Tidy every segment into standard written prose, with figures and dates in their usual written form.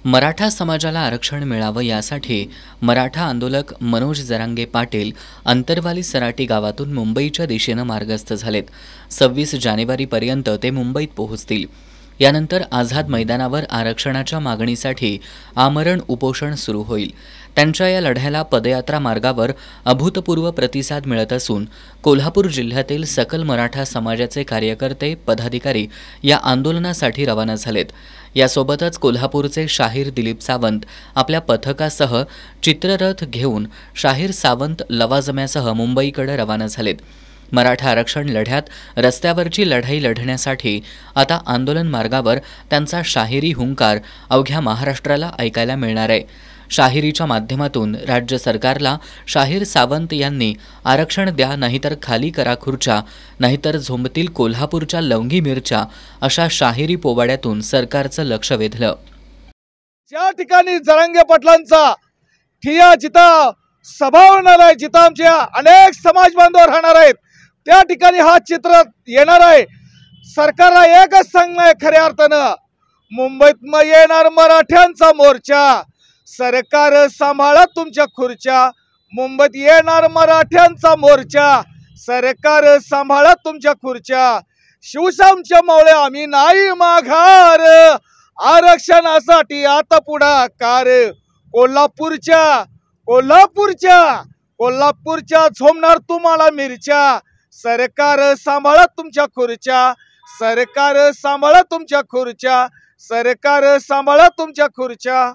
मराठा समाजाला आरक्षण मिळावं यासाठी मराठा आंदोलक मनोज जरांगे पाटील अंतरवाली सराटी गावातून मुंबईच्या दिशेनं मार्गस्थ झालेत। 26 जानेवारीपर्यंत ते मुंबईत पोहोचतील। यानंतर आझाद मैदानावर आरक्षणाच्या मागणीसाठी आमरण उपोषण सुरू होईल। त्यांच्या या लढ्याला पदयात्रा मार्गावर अभूतपूर्व प्रतिसाद मिळत असून कोल्हापूर जिल्ह्यातील सकल मराठा समाजाचे कार्यकर्ते पदाधिकारी या आंदोलनासाठी रवाना झालेत। यासोबतच कोल्हापूरचे शाहीर दिलीप सावंत आपल्या पथकासह चित्ररथ घेऊन शाहीर सावंत लवाजम्यासह मुंबईकडे रवाना झालेत। मराठा आरक्षण लढ्यात रस्त्यावरची लढाई लढण्यासाठी आता आंदोलन मार्गावर त्यांचा शाहिरी हुंकार अवघ्या महाराष्ट्राला ऐकायला मिळणार आहे। शाहिरीच्या माध्यमातून राज्य सरकारला शाहीर सावंत यांनी आरक्षण द्या, नाहीतर खाली करा खुर्च्या, नाहीतर झोंबतील कोल्हापूरच्या लवंगी मिरच्या अशा शाहिरी पोवाड्यातून सरकारचं लक्ष वेधलं। ज्या ठिकाणी जरांगे पाटलांचा ठिया जिथं सभा होणार आहे, जिथं आमच्या अनेक समाज बांधव राहणार आहेत, त्या ठिकाणी हा चित्र येणार आहे। सरकारला एकच सांगणं आहे, खऱ्या अर्थानं मुंबईत येणार मराठ्यांचा मोर्चा, सरकार सांभाळा तुमच्या खुर्च्या। मुंबईत येणार मराठ्यांचा मोर्चा, सरकार सांभाळा तुमच्या खुर्च्या। शिवशामच्या मावळे आम्ही नाही माघार, आरक्षणासाठी आता पुढाकार। कोल्हापूरच्या झोमणार तुम्हाला मिरच्या, सरकार सांभाळा तुमच्या खुर्च्या, सरकार सांभाळा तुमच्या खुर्च्या, सरकार सांभाळा तुमच्या खुर्च्या।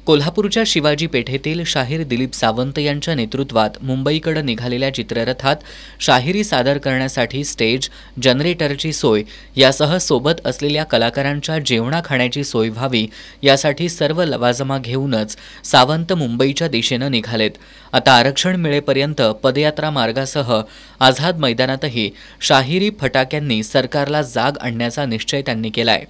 कोल्हापूरच्या शिवाजी पेठेतील शाहीर दिलीप सावंत यांच्या नेतृत्वात मुंबईकडे निघालेल्या चित्ररथात शाहिरी सादर करण्यासाठी स्टेज, जनरेटरची सोय यासह सोबत असलेल्या कलाकारांच्या जेवणा खाण्याची सोय व्हावी यासाठी सर्व लवाजमा घेऊनच सावंत मुंबईच्या दिशेनं निघालेत। आता आरक्षण मिळेपर्यंत पदयात्रा मार्गासह आझाद मैदानातही शाहिरी फटाक्यांनी सरकारला जाग आणण्याचा निश्चय त्यांनी केलाय।